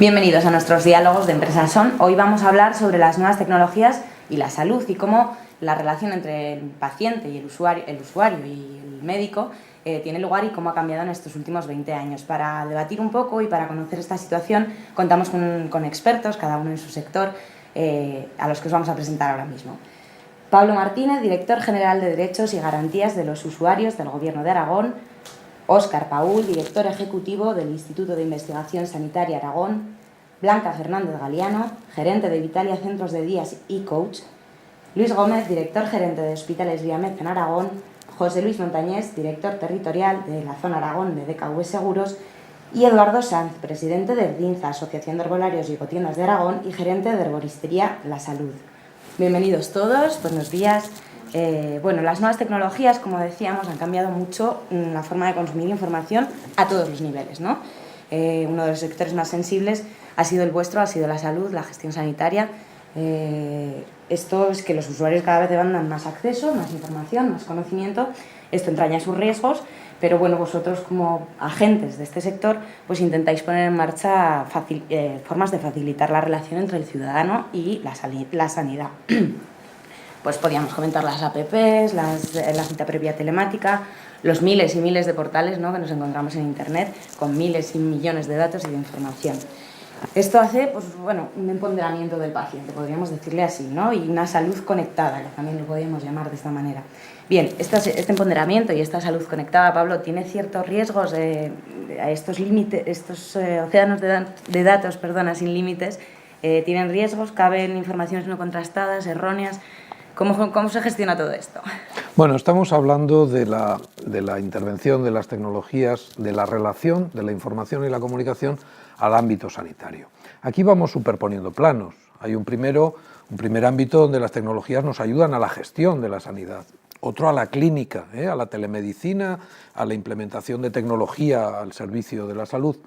Bienvenidos a nuestros diálogos de Empresa Son. Hoy vamos a hablar sobre las nuevas tecnologías y la salud y cómo la relación entre el paciente y el usuario y el médico tiene lugar y cómo ha cambiado en estos últimos 20 años. Para debatir un poco y para conocer esta situación contamos con expertos, cada uno en su sector, a los que os vamos a presentar ahora mismo. Pablo Martínez, director general de Derechos y Garantías de los Usuarios del Gobierno de Aragón. Óscar Paúl, director ejecutivo del Instituto de Investigación Sanitaria Aragón. Blanca Fernández Galiano, gerente de Vitalia Centros de Días y Coach. Luis Gómez, director gerente de Hospitales Viamed en Aragón. José Luis Montañés, director territorial de la zona Aragón de DKV Seguros. Y Eduardo Sanz, presidente de ERDINZA, Asociación de Herbolarios y Ecotiendas de Aragón, y gerente de Herboristería La Salud. Bienvenidos todos, buenos días. Las nuevas tecnologías, como decíamos, han cambiado mucho la forma de consumir información a todos los niveles, ¿no? Uno de los sectores más sensibles ha sido el vuestro, ha sido la salud, la gestión sanitaria. Esto es que los usuarios cada vez demandan más acceso, más información, más conocimiento. Esto entraña sus riesgos, pero bueno, vosotros como agentes de este sector pues intentáis poner en marcha formas de facilitar la relación entre el ciudadano y la sanidad. Pues podíamos comentar las APPs, la cita previa telemática, los miles y miles de portales, ¿no?, que nos encontramos en Internet con miles y millones de datos y de información. Esto hace un empoderamiento del paciente, podríamos decirle así, ¿no?, y una salud conectada, que también lo podríamos llamar de esta manera. Bien, este empoderamiento y esta salud conectada, Pablo, tiene ciertos riesgos, a estos límites, estos océanos de datos, sin límites, tienen riesgos, caben informaciones no contrastadas, erróneas. ¿Cómo se gestiona todo esto? Bueno, estamos hablando de la intervención de las tecnologías, de la relación de la información y la comunicación al ámbito sanitario. Aquí vamos superponiendo planos. Hay un primer ámbito donde las tecnologías nos ayudan a la gestión de la sanidad, otro a la clínica, a la telemedicina, a la implementación de tecnología al servicio de la salud.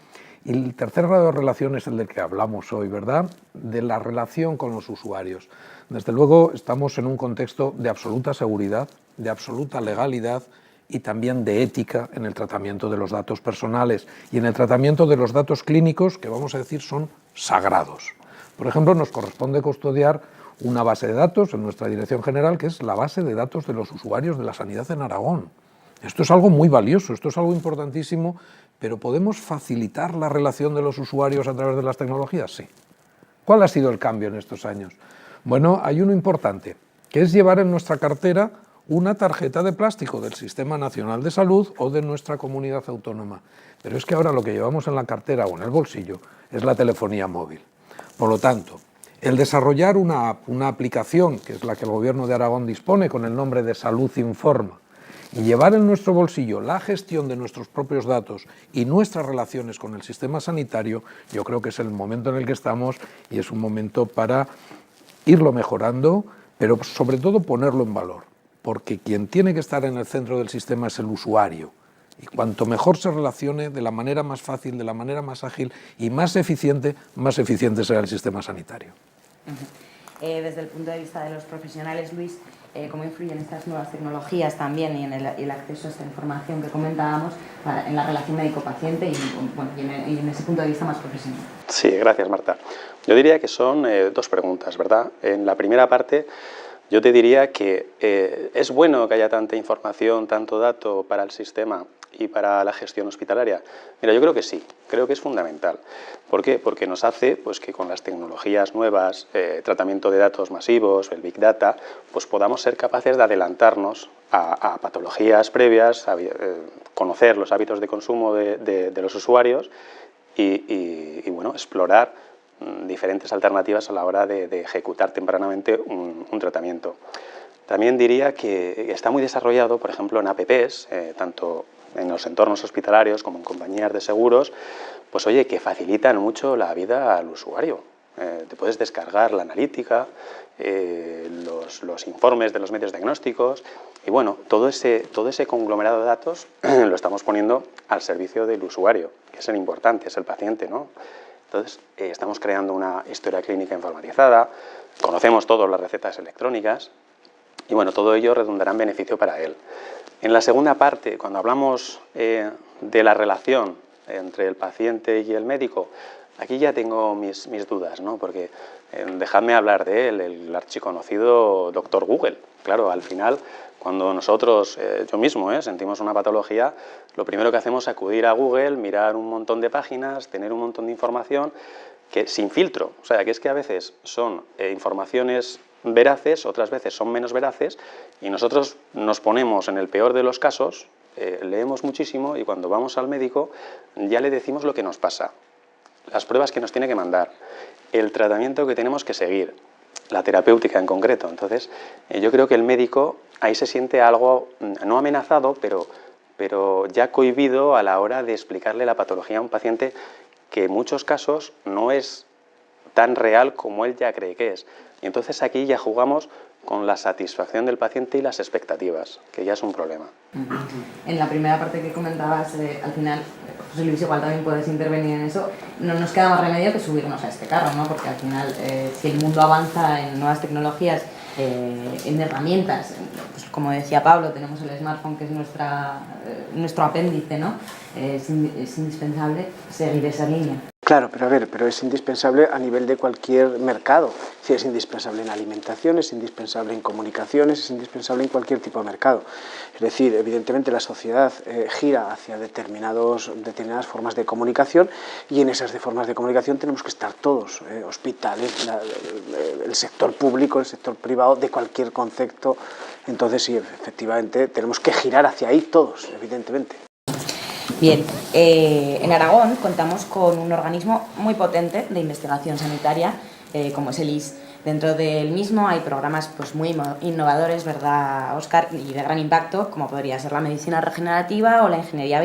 Y el tercer grado de relación es el del que hablamos hoy, ¿verdad?, de la relación con los usuarios. Desde luego estamos en un contexto de absoluta seguridad, de absoluta legalidad y también de ética en el tratamiento de los datos personales y en el tratamiento de los datos clínicos, que vamos a decir son sagrados. Por ejemplo, nos corresponde custodiar una base de datos en nuestra dirección general, que es la base de datos de los usuarios de la sanidad en Aragón. Esto es algo muy valioso, esto es algo importantísimo, pero ¿podemos facilitar la relación de los usuarios a través de las tecnologías? Sí. ¿Cuál ha sido el cambio en estos años? Bueno, hay uno importante, que es llevar en nuestra cartera una tarjeta de plástico del Sistema Nacional de Salud o de nuestra comunidad autónoma. Pero es que ahora lo que llevamos en la cartera o en el bolsillo es la telefonía móvil. Por lo tanto, el desarrollar una aplicación, que es la que el Gobierno de Aragón dispone con el nombre de Salud Informa, y llevar en nuestro bolsillo la gestión de nuestros propios datos y nuestras relaciones con el sistema sanitario, yo creo que es el momento en el que estamos y es un momento para irlo mejorando, pero sobre todo ponerlo en valor, porque quien tiene que estar en el centro del sistema es el usuario. Y cuanto mejor se relacione, de la manera más fácil, de la manera más ágil y más eficiente será el sistema sanitario. Desde el punto de vista de los profesionales, Luis, ¿cómo influyen estas nuevas tecnologías también y en el acceso a esta información que comentábamos en la relación médico-paciente y en ese punto de vista más profesional? Sí, gracias, Marta. Yo diría que son dos preguntas, ¿verdad? En la primera parte, yo te diría que es bueno que haya tanta información, tanto dato para el sistema y para la gestión hospitalaria. Mira, yo creo que sí, creo que es fundamental. ¿Por qué? Porque nos hace que con las tecnologías nuevas, tratamiento de datos masivos, el Big Data, pues podamos ser capaces de adelantarnos a patologías previas, conocer los hábitos de consumo de los usuarios y explorar diferentes alternativas a la hora de ejecutar tempranamente un tratamiento. También diría que está muy desarrollado, por ejemplo, en APPs, tanto en los entornos hospitalarios como en compañías de seguros, pues oye, que facilitan mucho la vida al usuario. Te puedes descargar la analítica, los informes de los medios diagnósticos y bueno, todo ese conglomerado de datos lo estamos poniendo al servicio del usuario, que es el importante, es el paciente, ¿no? Entonces, estamos creando una historia clínica informatizada, conocemos todas las recetas electrónicas y bueno, todo ello redundará en beneficio para él. En la segunda parte, cuando hablamos de la relación entre el paciente y el médico, aquí ya tengo mis dudas, ¿no? Porque dejadme hablar de él, el archiconocido doctor Google. Claro, al final, cuando nosotros, yo mismo, sentimos una patología, lo primero que hacemos es acudir a Google, mirar un montón de páginas, tener un montón de información que sin filtro. O sea, que es que a veces son informaciones veraces, otras veces son menos veraces, y nosotros nos ponemos en el peor de los casos, leemos muchísimo y cuando vamos al médico ya le decimos lo que nos pasa, las pruebas que nos tiene que mandar, el tratamiento que tenemos que seguir, la terapéutica en concreto. Entonces, yo creo que el médico ahí se siente algo, no amenazado, pero ya cohibido a la hora de explicarle la patología a un paciente que en muchos casos no es tan real como él ya cree que es. Y entonces aquí ya jugamos con la satisfacción del paciente y las expectativas, que ya es un problema. En la primera parte que comentabas, al final, José Luis, igual también puedes intervenir en eso, no nos queda más remedio que subirnos a este carro, ¿no? Porque al final, si el mundo avanza en nuevas tecnologías, en herramientas, pues como decía Pablo, tenemos el smartphone que es nuestro apéndice, ¿no? Es indispensable seguir esa línea. Claro, pero es indispensable a nivel de cualquier mercado. Sí, es indispensable en alimentación, es indispensable en comunicaciones, es indispensable en cualquier tipo de mercado. Es decir, evidentemente la sociedad gira hacia determinadas formas de comunicación y en esas formas de comunicación tenemos que estar todos, hospitales, el sector público, el sector privado, de cualquier concepto. Entonces sí, efectivamente tenemos que girar hacia ahí todos, evidentemente. Bien, en Aragón contamos con un organismo muy potente de investigación sanitaria, como es el IS. Dentro del mismo hay programas pues, muy innovadores, ¿verdad, Óscar? Y de gran impacto, como podría ser la medicina regenerativa o la ingeniería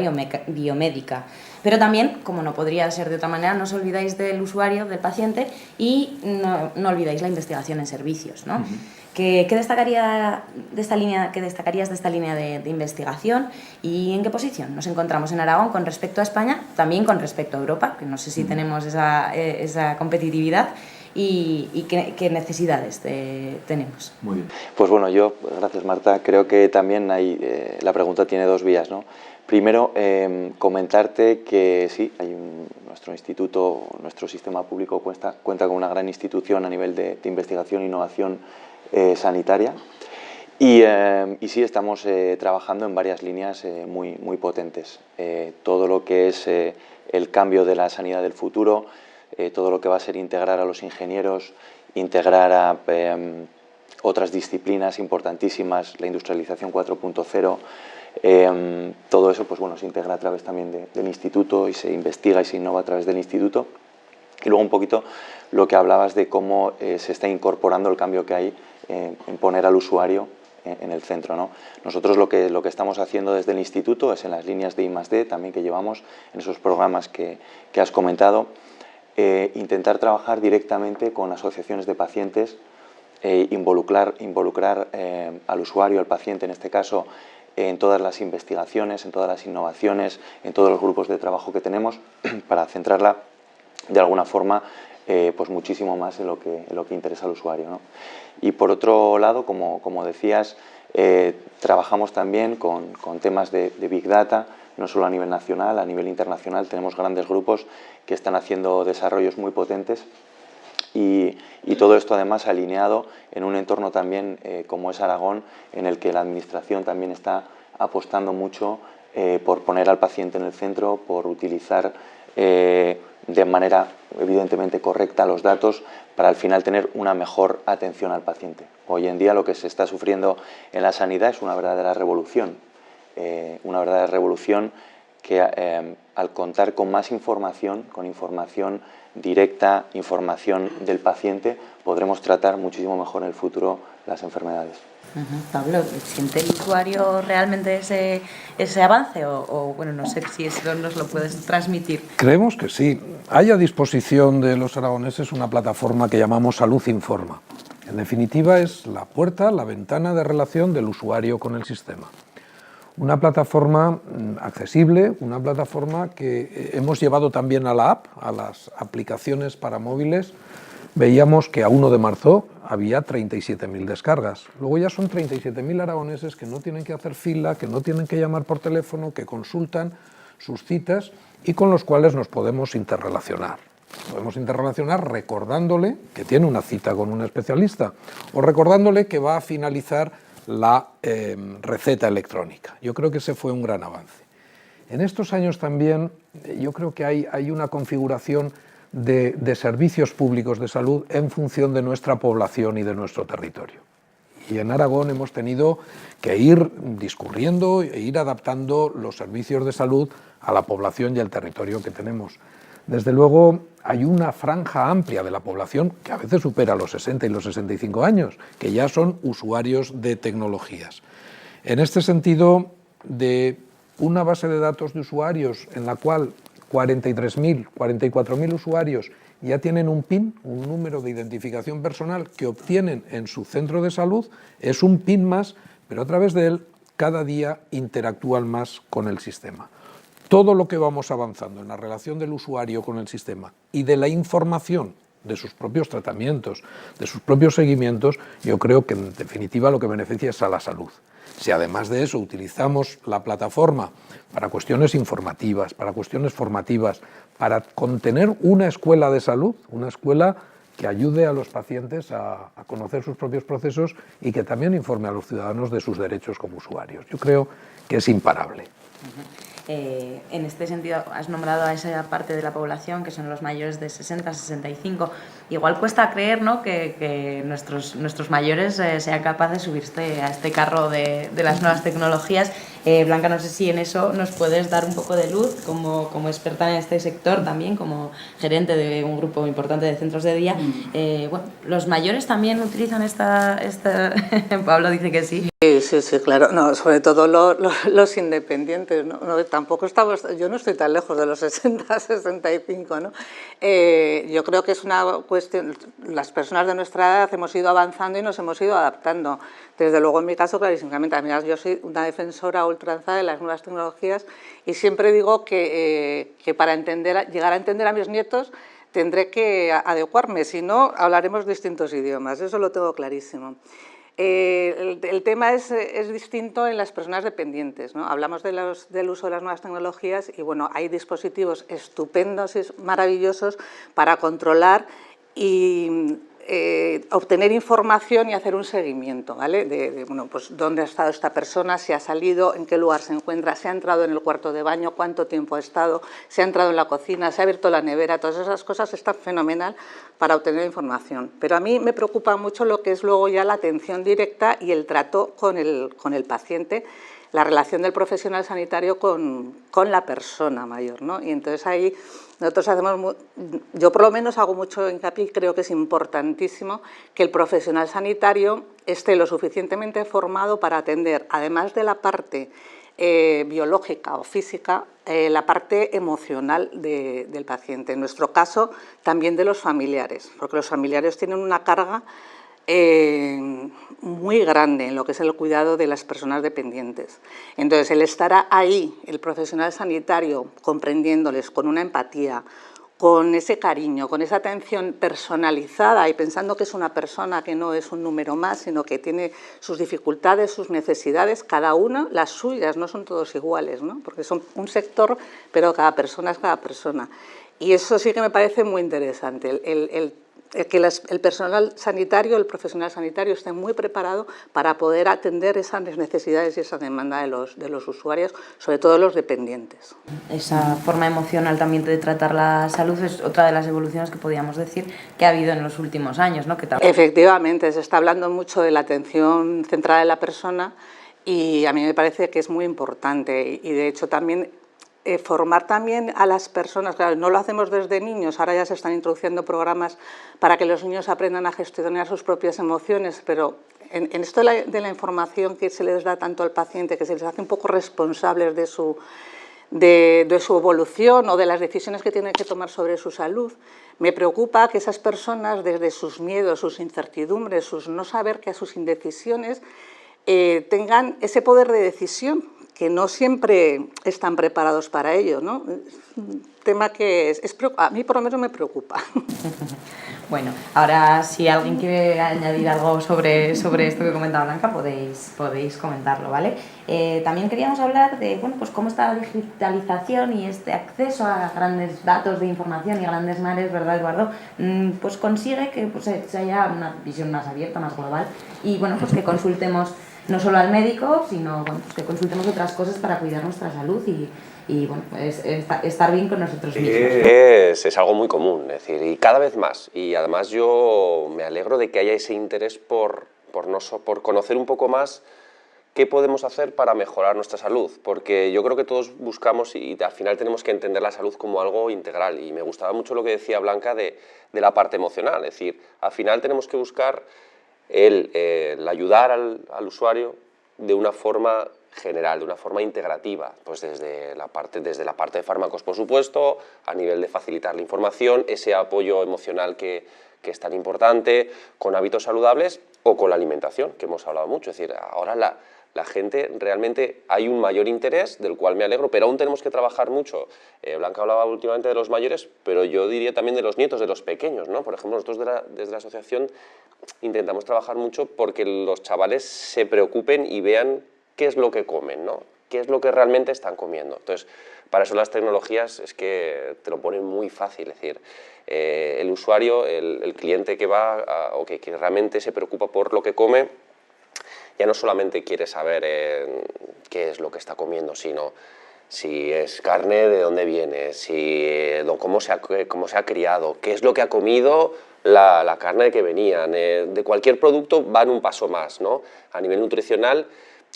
biomédica. Pero también, como no podría ser de otra manera, no os olvidáis del usuario, del paciente, y no olvidáis la investigación en servicios, ¿no? ¿Qué destacarías de esta línea de investigación y en qué posición nos encontramos en Aragón con respecto a España, también con respecto a Europa, que no sé si tenemos esa competitividad, y qué necesidades tenemos? Muy bien. Pues bueno, gracias Marta, creo que también la pregunta tiene dos vías, ¿no? Primero, comentarte que sí, nuestro instituto, nuestro sistema público cuenta con una gran institución a nivel de investigación e innovación sanitaria y sí estamos trabajando en varias líneas muy potentes. Todo lo que es el cambio de la sanidad del futuro, todo lo que va a ser integrar a los ingenieros, integrar a otras disciplinas importantísimas, la industrialización 4.0, todo eso pues, bueno, se integra a través también del instituto y se investiga y se innova a través del instituto. Y luego un poquito lo que hablabas de cómo se está incorporando el cambio que hay en poner al usuario en el centro, ¿no? Nosotros lo que estamos haciendo desde el instituto es en las líneas de I+D también que llevamos, en esos programas que has comentado, intentar trabajar directamente con asociaciones de pacientes, involucrar al usuario, al paciente en este caso, en todas las investigaciones, en todas las innovaciones, en todos los grupos de trabajo que tenemos para centrarla de alguna forma pues muchísimo más en lo que interesa al usuario, ¿no? Y por otro lado, como decías, trabajamos también con temas de Big Data, no solo a nivel nacional, a nivel internacional tenemos grandes grupos que están haciendo desarrollos muy potentes y todo esto además alineado en un entorno también como es Aragón, en el que la administración también está apostando mucho por poner al paciente en el centro, por utilizar de manera evidentemente correcta los datos para al final tener una mejor atención al paciente. Hoy en día lo que se está sufriendo en la sanidad es una verdadera revolución que al contar con más información, con información directa, información del paciente, podremos tratar muchísimo mejor en el futuro las enfermedades. Pablo, ¿siente el usuario realmente ese avance o bueno, no sé si eso nos lo puedes transmitir? Creemos que sí. Hay a disposición de los aragoneses una plataforma que llamamos Salud Informa. En definitiva es la puerta, la ventana de relación del usuario con el sistema. Una plataforma accesible, una plataforma que hemos llevado también a la app, a las aplicaciones para móviles. Veíamos que a 1 de marzo había 37.000 descargas. Luego ya son 37.000 aragoneses que no tienen que hacer fila, que no tienen que llamar por teléfono, que consultan sus citas y con los cuales nos podemos interrelacionar. Podemos interrelacionar recordándole que tiene una cita con un especialista o recordándole que va a finalizar la receta electrónica. Yo creo que ese fue un gran avance. En estos años también yo creo que hay una configuración de servicios públicos de salud en función de nuestra población y de nuestro territorio. Y en Aragón hemos tenido que ir discurriendo e ir adaptando los servicios de salud a la población y al territorio que tenemos. Desde luego hay una franja amplia de la población que a veces supera los 60 y los 65 años, que ya son usuarios de tecnologías. En este sentido, de una base de datos de usuarios en la cual 43.000, 44.000 usuarios ya tienen un PIN, un número de identificación personal que obtienen en su centro de salud, es un PIN más, pero a través de él cada día interactúan más con el sistema. Todo lo que vamos avanzando en la relación del usuario con el sistema y de la información de sus propios tratamientos, de sus propios seguimientos, yo creo que en definitiva lo que beneficia es a la salud. Si además de eso utilizamos la plataforma para cuestiones informativas, para cuestiones formativas, para contener una escuela de salud, una escuela que ayude a los pacientes a conocer sus propios procesos y que también informe a los ciudadanos de sus derechos como usuarios. Yo creo que es imparable. En este sentido, has nombrado a esa parte de la población que son los mayores de 60 a 65. Igual cuesta creer, ¿no?, que nuestros mayores sean capaces de subirse a este carro de las nuevas tecnologías. Blanca, no sé si en eso nos puedes dar un poco de luz como experta en este sector, también como gerente de un grupo importante de centros de día. Bueno, ¿los mayores también utilizan esta... Pablo dice que sí. Sí, claro. No, sobre todo los independientes, ¿no? Tampoco estamos, yo no estoy tan lejos de los 60, 65, ¿no? Yo creo que es una cuestión, las personas de nuestra edad hemos ido avanzando y nos hemos ido adaptando. Desde luego, en mi caso, clarísimamente, además, yo soy una defensora ultranza de las nuevas tecnologías y siempre digo que para llegar a entender a mis nietos tendré que adecuarme, si no, hablaremos distintos idiomas, eso lo tengo clarísimo. El tema es distinto en las personas dependientes, ¿no? Hablamos del uso de las nuevas tecnologías y bueno, hay dispositivos estupendos y maravillosos para controlar y obtener información y hacer un seguimiento, ¿vale? Bueno, pues dónde ha estado esta persona, si ha salido, en qué lugar se encuentra, si ha entrado en el cuarto de baño, cuánto tiempo ha estado, si ha entrado en la cocina, si ha abierto la nevera, todas esas cosas están fenomenal para obtener información. Pero a mí me preocupa mucho lo que es luego ya la atención directa y el trato con el paciente, la relación del profesional sanitario con la persona mayor, ¿no? Y entonces ahí nosotros yo por lo menos hago mucho hincapié y creo que es importantísimo que el profesional sanitario esté lo suficientemente formado para atender, además de la parte biológica o física, la parte emocional del paciente. En nuestro caso, también de los familiares, porque los familiares tienen una carga muy grande en lo que es el cuidado de las personas dependientes. Entonces, el estar ahí, el profesional sanitario, comprendiéndoles con una empatía, con ese cariño, con esa atención personalizada y pensando que es una persona que no es un número más, sino que tiene sus dificultades, sus necesidades, cada una las suyas, no son todos iguales, ¿no? Porque son un sector, pero cada persona es cada persona. Y eso sí que me parece muy interesante, que el personal sanitario, el profesional sanitario esté muy preparado para poder atender esas necesidades y esa demanda de los usuarios, sobre todo los dependientes. Esa forma emocional también de tratar la salud es otra de las evoluciones que podríamos decir que ha habido en los últimos años, ¿no? Efectivamente, se está hablando mucho de la atención centrada en la persona y a mí me parece que es muy importante y de hecho también formar también a las personas, claro, no lo hacemos desde niños, ahora ya se están introduciendo programas para que los niños aprendan a gestionar sus propias emociones, pero en esto de la información que se les da tanto al paciente, que se les hace un poco responsables de su evolución o de las decisiones que tienen que tomar sobre su salud, me preocupa que esas personas, desde sus miedos, sus incertidumbres, sus no saber qué, sus indecisiones, tengan ese poder de decisión, que no siempre están preparados para ello, ¿no? Es un tema que a mí por lo menos me preocupa. Bueno, ahora si alguien quiere añadir algo sobre esto que comentaba Blanca, podéis comentarlo, ¿vale? También queríamos hablar de, bueno, pues cómo esta digitalización y este acceso a grandes datos de información y a grandes mares, ¿verdad, Eduardo? Pues consigue que pues, se haya una visión más abierta, más global y, bueno, pues que consultemos no solo al médico, sino bueno, pues que consultemos otras cosas para cuidar nuestra salud y bueno, pues estar bien con nosotros mismos. Es algo muy común, es decir, y cada vez más. Y además yo me alegro de que haya ese interés por conocer un poco más qué podemos hacer para mejorar nuestra salud, porque yo creo que todos buscamos y al final tenemos que entender la salud como algo integral. Y me gustaba mucho lo que decía Blanca de la parte emocional, es decir, al final tenemos que buscar el ayudar al usuario de una forma general, de una forma integrativa, pues desde la parte de fármacos, por supuesto, a nivel de facilitar la información, ese apoyo emocional que es tan importante, con hábitos saludables o con la alimentación, que hemos hablado mucho. Es decir, ahora la gente realmente hay un mayor interés, del cual me alegro, pero aún tenemos que trabajar mucho. Blanca hablaba últimamente de los mayores, pero yo diría también de los nietos, de los pequeños, ¿no? Por ejemplo, nosotros desde la asociación intentamos trabajar mucho porque los chavales se preocupen y vean qué es lo que comen, ¿no? Qué es lo que realmente están comiendo. Entonces, para eso las tecnologías es que te lo ponen muy fácil, es decir, el usuario, el cliente que va o que realmente se preocupa por lo que come, ya no solamente quiere saber qué es lo que está comiendo, sino si es carne, de dónde viene, cómo se ha criado, qué es lo que ha comido la carne de que venían. De cualquier producto van un paso más, ¿no? A nivel nutricional,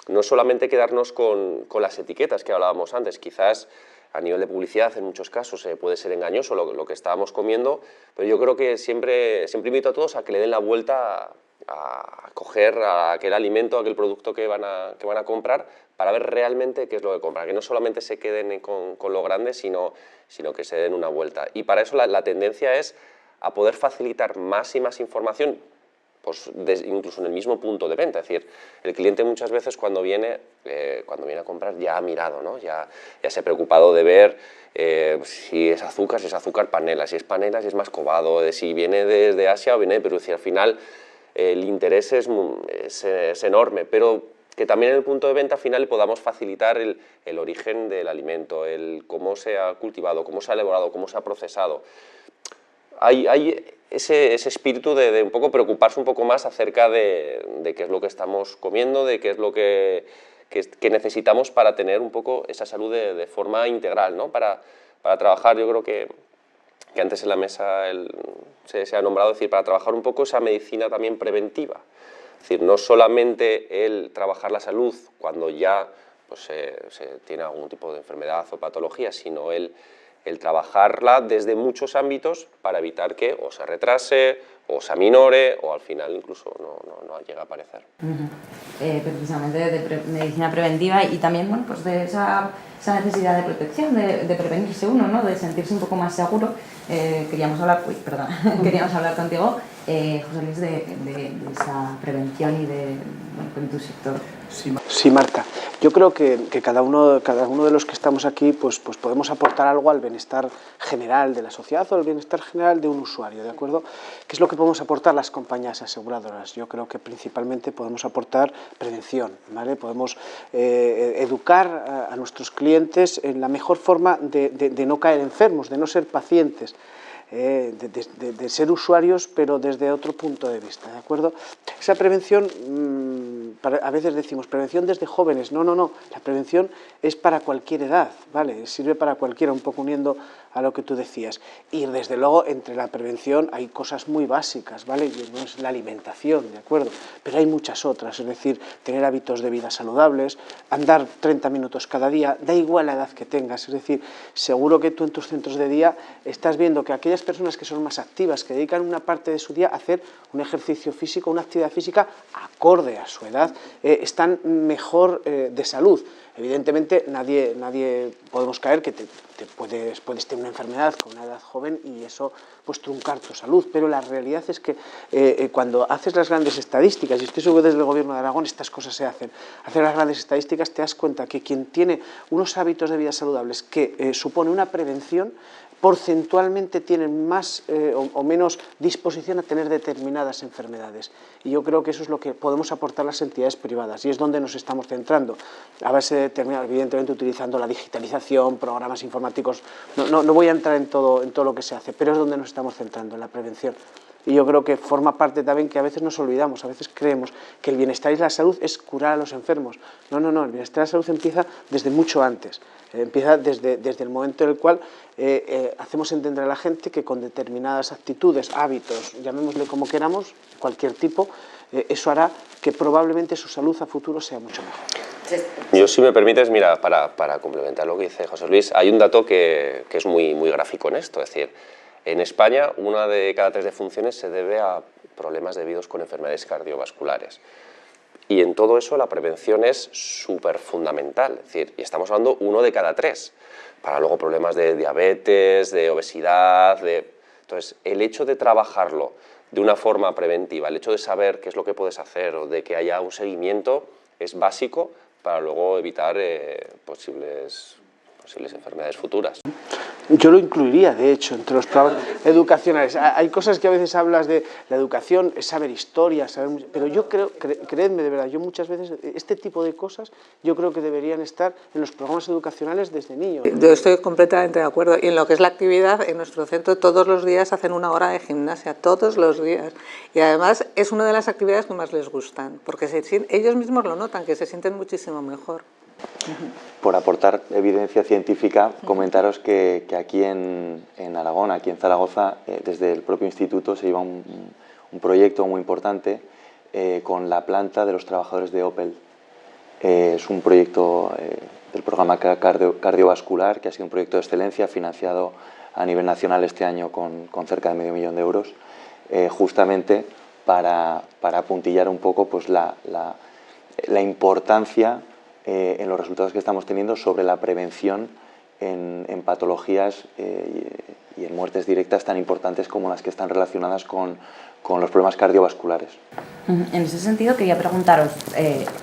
no solamente quedarnos con las etiquetas que hablábamos antes, quizás a nivel de publicidad en muchos casos puede ser engañoso lo que estábamos comiendo, pero yo creo que siempre invito a todos a que le den la vuelta a coger aquel alimento, aquel producto que van a comprar para ver realmente qué es lo que compran, que no solamente se queden con lo grande, sino que se den una vuelta. Y para eso la tendencia es a poder facilitar más y más información, pues incluso en el mismo punto de venta. Es decir, el cliente muchas veces cuando viene a comprar ya ha mirado, ¿no? Ya se ha preocupado de ver si es azúcar panela, si es panela, si es mascobado, de si viene desde Asia o viene de Perú. Si al final el interés es enorme, pero que también en el punto de venta final podamos facilitar el origen del alimento, el cómo se ha cultivado, cómo se ha elaborado, cómo se ha procesado. Hay ese espíritu de un poco preocuparse un poco más acerca de qué es lo que estamos comiendo, de qué es lo que necesitamos para tener un poco esa salud de forma integral, ¿no? Para trabajar, yo creo que antes en la mesa se ha nombrado, decir, para trabajar un poco esa medicina también preventiva. Es decir, no solamente el trabajar la salud cuando ya pues, se tiene algún tipo de enfermedad o patología, sino el trabajarla desde muchos ámbitos para evitar que o se retrase, o se aminore, o al final incluso no llegue a aparecer. Precisamente de medicina preventiva y también bueno, pues de esa necesidad de protección, de prevenirse uno, ¿no? De sentirse un poco más seguro. Queríamos hablar contigo, José Luis, de esa prevención y en tu sector. Sí, Marta. Yo creo que cada uno de los que estamos aquí pues podemos aportar algo al bienestar general de la sociedad o al bienestar general de un usuario, ¿de acuerdo? ¿Qué es lo que podemos aportar las compañías aseguradoras? Yo creo que principalmente podemos aportar prevención, ¿vale? Podemos educar a nuestros clientes en la mejor forma de no caer enfermos, de no ser pacientes. De ser usuarios, pero desde otro punto de vista, ¿de acuerdo? Esa prevención, a veces decimos prevención desde jóvenes, no, la prevención es para cualquier edad, ¿vale? Sirve para cualquiera, un poco uniendo a lo que tú decías. Y desde luego, entre la prevención hay cosas muy básicas, ¿vale? Y no es la alimentación, ¿de acuerdo? Pero hay muchas otras, es decir, tener hábitos de vida saludables, andar 30 minutos cada día, da igual la edad que tengas, es decir, seguro que tú en tus centros de día estás viendo que aquellas personas que son más activas, que dedican una parte de su día a hacer un ejercicio físico, una actividad física acorde a su edad, están mejor de salud. Evidentemente, nadie podemos caer que puedes tener una enfermedad con una edad joven y eso pues truncar tu salud, pero la realidad es que cuando haces las grandes estadísticas, y estoy seguro desde el Gobierno de Aragón estas cosas se hacen, hacer las grandes estadísticas te das cuenta que quien tiene unos hábitos de vida saludables que supone una prevención, porcentualmente tienen más o menos disposición a tener determinadas enfermedades. Y yo creo que eso es lo que podemos aportar las entidades privadas y es donde nos estamos centrando, a base de determinar, evidentemente utilizando la digitalización, programas informáticos, no voy a entrar en todo lo que se hace, pero es donde nos estamos centrando, en la prevención. Y yo creo que forma parte también que a veces nos olvidamos, a veces creemos que el bienestar y la salud es curar a los enfermos. No, el bienestar y la salud empieza desde mucho antes, empieza desde el momento en el cual hacemos entender a la gente que con determinadas actitudes, hábitos, llamémosle como queramos, cualquier tipo, eso hará que probablemente su salud a futuro sea mucho mejor. Yo, si me permites, mira, para complementar lo que dice José Luis, hay un dato que es muy gráfico en esto, es decir, en España, 1 de cada 3 defunciones se debe a problemas debidos con enfermedades cardiovasculares. Y en todo eso la prevención es súper fundamental, es decir, y estamos hablando 1 de cada 3, para luego problemas de diabetes, de obesidad, Entonces, el hecho de trabajarlo de una forma preventiva, el hecho de saber qué es lo que puedes hacer o de que haya un seguimiento es básico para luego evitar posibles enfermedades futuras. Yo lo incluiría, de hecho, entre los programas educacionales. Hay cosas que a veces hablas de la educación, es saber historia, pero yo creo, creedme de verdad, yo muchas veces este tipo de cosas yo creo que deberían estar en los programas educacionales desde niños. Yo estoy completamente de acuerdo. Y en lo que es la actividad, en nuestro centro todos los días hacen 1 hora de gimnasia, todos los días. Y además es una de las actividades que más les gustan, porque ellos mismos lo notan, que se sienten muchísimo mejor. Por aportar evidencia científica, comentaros que aquí en Aragón, aquí en Zaragoza, desde el propio instituto se lleva un proyecto muy importante con la planta de los trabajadores de Opel. Es un proyecto del programa cardiovascular, que ha sido un proyecto de excelencia financiado a nivel nacional este año con cerca de $500.000 euros, justamente para apuntillar un poco pues, la importancia en los resultados que estamos teniendo sobre la prevención en patologías y en muertes directas tan importantes como las que están relacionadas con los problemas cardiovasculares. En ese sentido quería preguntaros,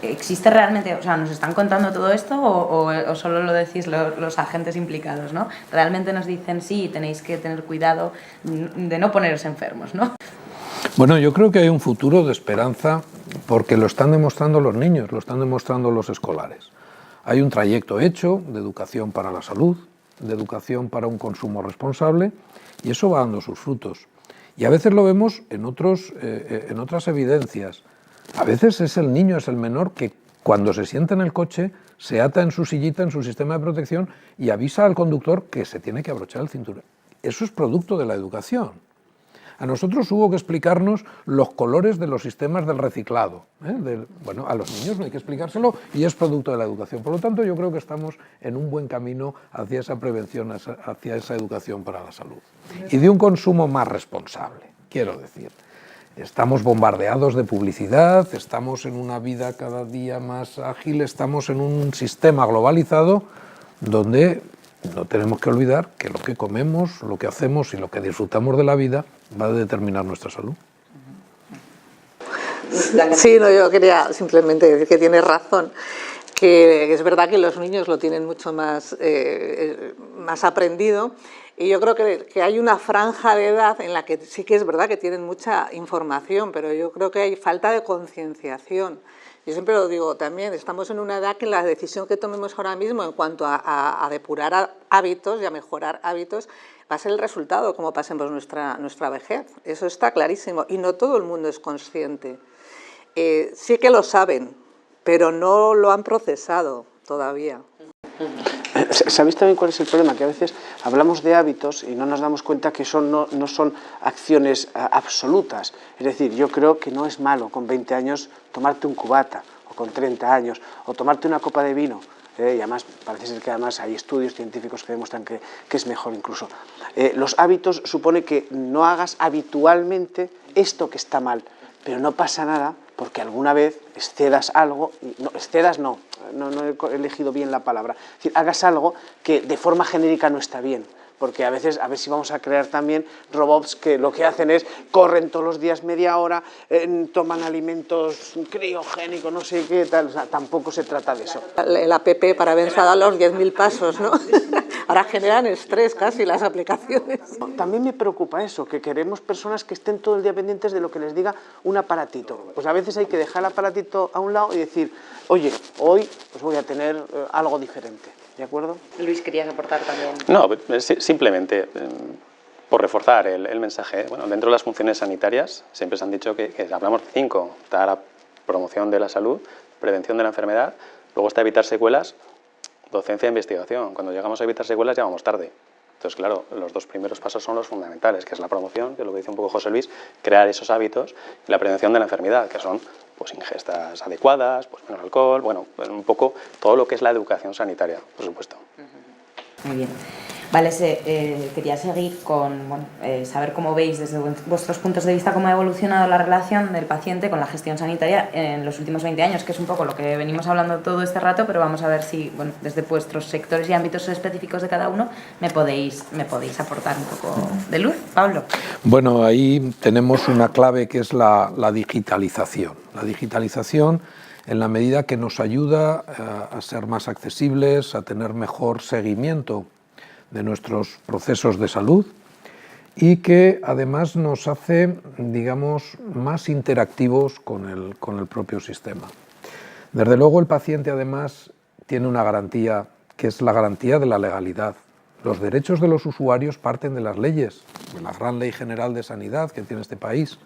¿existe realmente, o sea, nos están contando todo esto o solo lo decís los agentes implicados, ¿no? Realmente nos dicen sí, tenéis que tener cuidado de no poneros enfermos, ¿no? Bueno, yo creo que hay un futuro de esperanza porque lo están demostrando los niños, lo están demostrando los escolares. Hay un trayecto hecho de educación para la salud, de educación para un consumo responsable y eso va dando sus frutos. Y a veces lo vemos en otras evidencias. A veces es el niño, es el menor que cuando se sienta en el coche se ata en su sillita, en su sistema de protección y avisa al conductor que se tiene que abrochar el cinturón. Eso es producto de la educación. A nosotros hubo que explicarnos los colores de los sistemas del reciclado. Bueno, a los niños no hay que explicárselo y es producto de la educación. Por lo tanto, yo creo que estamos en un buen camino hacia esa prevención, hacia esa educación para la salud. Y de un consumo más responsable, quiero decir. Estamos bombardeados de publicidad, estamos en una vida cada día más ágil, estamos en un sistema globalizado donde no tenemos que olvidar que lo que comemos, lo que hacemos y lo que disfrutamos de la vida va a determinar nuestra salud. Sí, no, yo quería simplemente decir que tienes razón, que es verdad que los niños lo tienen mucho más aprendido y yo creo que hay una franja de edad en la que sí que es verdad que tienen mucha información, pero yo creo que hay falta de concienciación. Yo siempre lo digo también, estamos en una edad que la decisión que tomemos ahora mismo en cuanto a depurar hábitos y a mejorar hábitos va a ser el resultado, como pasemos nuestra vejez. Eso está clarísimo y no todo el mundo es consciente. Sí que lo saben, pero no lo han procesado todavía. ¿Sabéis también cuál es el problema? Que a veces hablamos de hábitos y no nos damos cuenta que no son acciones absolutas. Es decir, yo creo que no es malo con 20 años tomarte un cubata, o con 30 años, o tomarte una copa de vino. Y además, parece ser que además hay estudios científicos que demuestran que es mejor incluso. Los hábitos supone que no hagas habitualmente esto que está mal, pero no pasa nada porque alguna vez excedas algo, no he elegido bien la palabra, es decir, hagas algo que de forma genérica no está bien, porque a veces, a ver si vamos a crear también robots que lo que hacen es, corren todos los días media hora, toman alimentos criogénicos, no sé qué tal, o sea, tampoco se trata de eso. El APP para haber dado los 10.000 pasos, ¿no? Ahora generan estrés casi las aplicaciones. También me preocupa eso, que queremos personas que estén todo el día pendientes de lo que les diga un aparatito. Pues a veces hay que dejar el aparatito a un lado y decir, oye, hoy pues voy a tener algo diferente, ¿de acuerdo? Luis, ¿querías aportar también? No, simplemente por reforzar el mensaje. Bueno, dentro de las funciones sanitarias siempre se han dicho que hablamos de 5. Está la promoción de la salud, prevención de la enfermedad, luego está evitar secuelas, docencia e investigación. Cuando llegamos a evitar secuelas ya vamos tarde. Entonces, claro, los 2 primeros pasos son los fundamentales, que es la promoción, que es lo que dice un poco José Luis, crear esos hábitos, y la prevención de la enfermedad, que son pues ingestas adecuadas, pues menos alcohol, bueno, pues un poco todo lo que es la educación sanitaria, por supuesto. Muy bien. Vale, quería seguir con saber cómo veis desde vuestros puntos de vista cómo ha evolucionado la relación del paciente con la gestión sanitaria en los últimos 20 años, que es un poco lo que venimos hablando todo este rato, pero vamos a ver si, bueno, desde vuestros sectores y ámbitos específicos de cada uno me podéis aportar un poco de luz. Pablo. Bueno, ahí tenemos una clave que es la digitalización. La digitalización en la medida que nos ayuda a ser más accesibles, a tener mejor seguimiento de nuestros procesos de salud y que además nos hace, digamos, más interactivos con el propio sistema. Desde luego el paciente además tiene una garantía que es la garantía de la legalidad. Los derechos de los usuarios parten de las leyes, de la Gran Ley General de Sanidad que tiene este país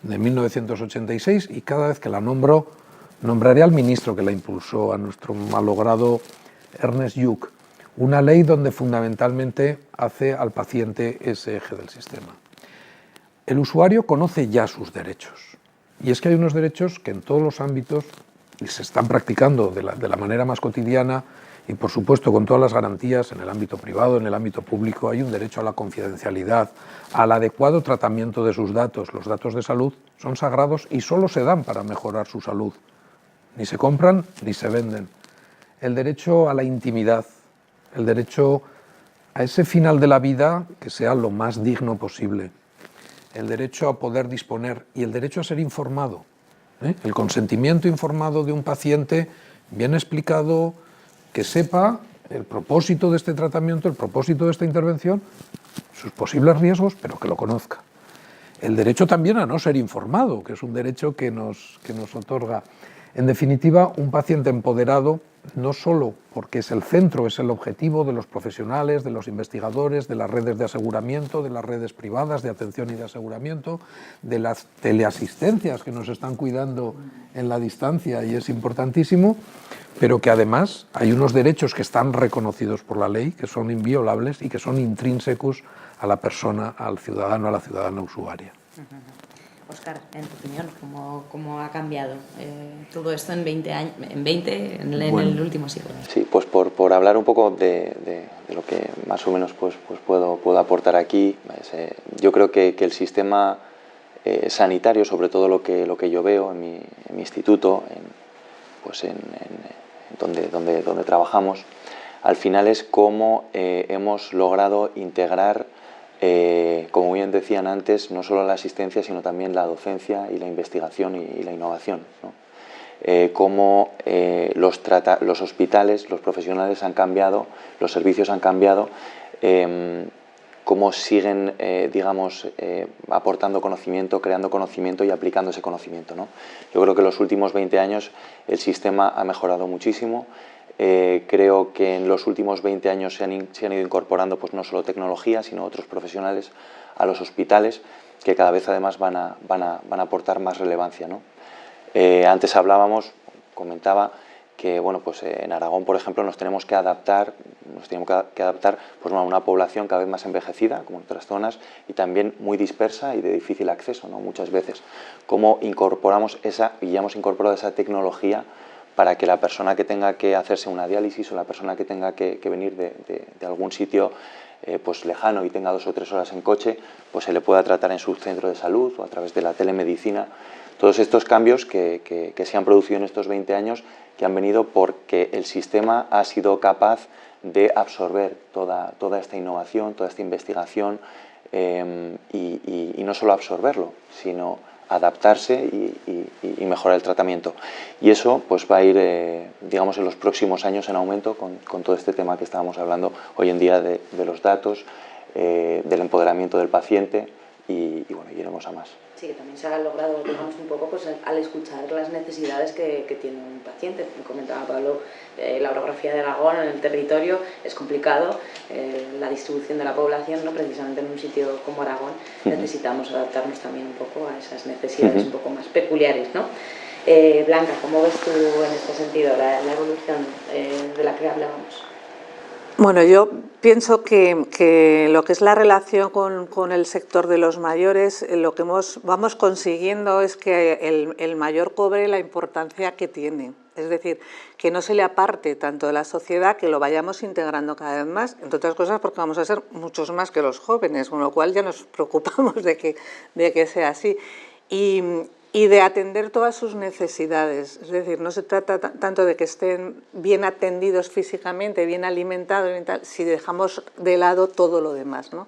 de 1986 y cada vez que la nombraré al ministro que la impulsó, a nuestro malogrado Ernest Lluch, una ley donde fundamentalmente hace al paciente ese eje del sistema. El usuario conoce ya sus derechos y es que hay unos derechos que en todos los ámbitos se están practicando de la manera más cotidiana y por supuesto con todas las garantías en el ámbito privado, en el ámbito público. Hay un derecho a la confidencialidad, al adecuado tratamiento de sus datos. Los datos de salud son sagrados y solo se dan para mejorar su salud. Ni se compran ni se venden. El derecho a la intimidad, el derecho a ese final de la vida que sea lo más digno posible, el derecho a poder disponer y el derecho a ser informado. El consentimiento informado de un paciente bien explicado, que sepa el propósito de este tratamiento, el propósito de esta intervención, sus posibles riesgos, pero que lo conozca. El derecho también a no ser informado, que es un derecho que nos otorga. En definitiva, un paciente empoderado, no solo porque es el centro, es el objetivo de los profesionales, de los investigadores, de las redes de aseguramiento, de las redes privadas de atención y de aseguramiento, de las teleasistencias que nos están cuidando en la distancia y es importantísimo, pero que además hay unos derechos que están reconocidos por la ley, que son inviolables y que son intrínsecos a la persona, al ciudadano, a la ciudadana usuaria. Óscar, en tu opinión, ¿cómo ha cambiado todo esto en 20 años, en el último siglo? Sí, pues por hablar un poco de lo que más o menos pues puedo aportar aquí, yo creo que el sistema sanitario, sobre todo lo que yo veo en mi instituto, donde trabajamos, al final es cómo hemos logrado integrar, como bien decían antes, no solo la asistencia, sino también la docencia y la investigación y la innovación, ¿no? Cómo los hospitales, los profesionales han cambiado, los servicios han cambiado, cómo siguen, aportando conocimiento, creando conocimiento y aplicando ese conocimiento, ¿no? Yo creo que en los últimos 20 años el sistema ha mejorado muchísimo. Creo que en los últimos 20 años se han ido incorporando pues, no solo tecnología, sino otros profesionales a los hospitales que cada vez además van a aportar más relevancia, ¿no? Antes comentaba que bueno, pues, en Aragón, por ejemplo, nos tenemos que adaptar pues, a una población cada vez más envejecida, como en otras zonas, y también muy dispersa y de difícil acceso, ¿no? Muchas veces. ¿Cómo incorporamos ya hemos incorporado esa tecnología para que la persona que tenga que hacerse una diálisis o la persona que tenga que venir de algún sitio pues lejano y tenga 2 o 3 horas en coche, pues se le pueda tratar en su centro de salud o a través de la telemedicina? Todos estos cambios que se han producido en estos 20 años, que han venido porque el sistema ha sido capaz de absorber toda esta innovación, toda esta investigación, y no solo absorberlo, sino adaptarse y mejorar el tratamiento. Y eso pues va a ir, digamos, en los próximos años en aumento con todo este tema que estábamos hablando hoy en día de los datos, del empoderamiento del paciente y bueno, iremos a más. Sí, que también se ha logrado, digamos, un poco pues, al escuchar las necesidades que tiene un paciente. Como comentaba Pablo, la orografía de Aragón en el territorio es complicado, la distribución de la población, ¿no? Precisamente en un sitio como Aragón necesitamos adaptarnos también un poco a esas necesidades un poco más peculiares, ¿no? Blanca, ¿cómo ves tú en este sentido la evolución de la que hablábamos? Bueno, yo pienso que lo que es la relación con el sector de los mayores, lo que vamos consiguiendo es que el mayor cobre la importancia que tiene. Es decir, que no se le aparte tanto de la sociedad, que lo vayamos integrando cada vez más, entre otras cosas porque vamos a ser muchos más que los jóvenes, con lo cual ya nos preocupamos de que sea así. Y de atender todas sus necesidades. Es decir, no se trata tanto de que estén bien atendidos físicamente, bien alimentados, si dejamos de lado todo lo demás, ¿no?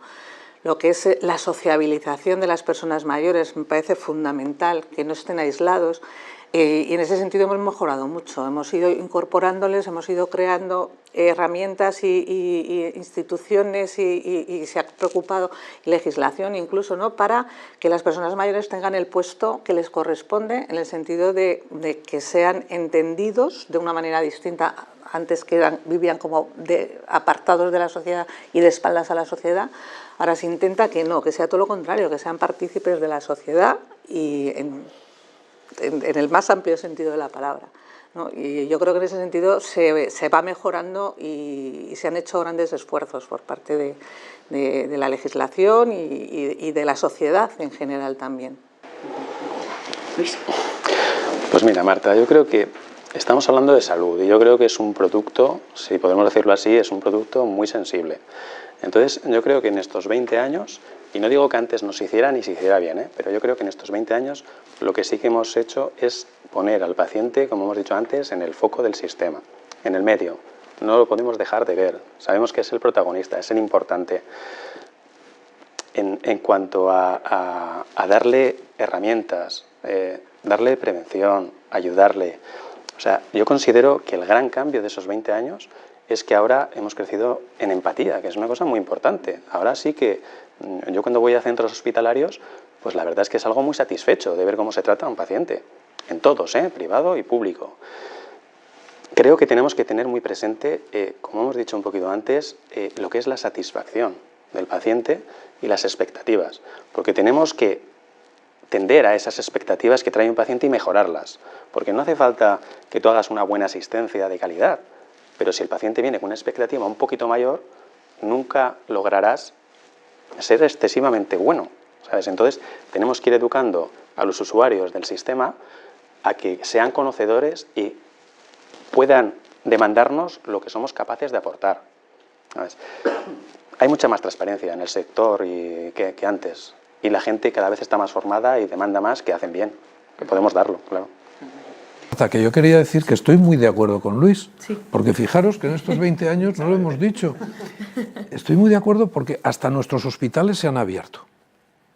Lo que es la sociabilización de las personas mayores me parece fundamental, que no estén aislados. Y en ese sentido hemos mejorado mucho, hemos ido incorporándoles, hemos ido creando herramientas y instituciones y se ha preocupado legislación incluso, ¿no?, para que las personas mayores tengan el puesto que les corresponde en el sentido de que sean entendidos de una manera distinta. Antes que vivían como apartados de la sociedad y de espaldas a la sociedad, ahora se intenta que no, que sea todo lo contrario, que sean partícipes de la sociedad y en el más amplio sentido de la palabra, ¿no? Y yo creo que en ese sentido se va mejorando y se han hecho grandes esfuerzos por parte de la legislación y de la sociedad en general también. Luis. Pues mira, Marta, yo creo que estamos hablando de salud y yo creo que es un producto, si podemos decirlo así, es un producto muy sensible. Entonces, yo creo que en estos 20 años, y no digo que antes no se hiciera ni se hiciera bien, pero yo creo que en estos 20 años lo que sí que hemos hecho es poner al paciente, como hemos dicho antes, en el foco del sistema, en el medio. No lo podemos dejar de ver. Sabemos que es el protagonista, es el importante. En cuanto a darle herramientas, darle prevención, ayudarle. O sea, yo considero que el gran cambio de esos 20 años es que ahora hemos crecido en empatía, que es una cosa muy importante. Ahora sí que yo cuando voy a centros hospitalarios, pues la verdad es que es algo muy satisfecho de ver cómo se trata a un paciente, en todos, privado y público. Creo que tenemos que tener muy presente, como hemos dicho un poquito antes, lo que es la satisfacción del paciente y las expectativas, porque tenemos que tender a esas expectativas que trae un paciente y mejorarlas, porque no hace falta que tú hagas una buena asistencia de calidad, pero si el paciente viene con una expectativa un poquito mayor, nunca lograrás ser excesivamente bueno, ¿sabes? Entonces, tenemos que ir educando a los usuarios del sistema a que sean conocedores y puedan demandarnos lo que somos capaces de aportar, ¿sabes? Hay mucha más transparencia en el sector que antes, y la gente cada vez está más formada y demanda más que hacen bien, que podemos darlo, claro. Que yo quería decir que estoy muy de acuerdo con Luis, sí. Porque fijaros que en estos 20 años no lo hemos dicho. Estoy muy de acuerdo porque hasta nuestros hospitales se han abierto.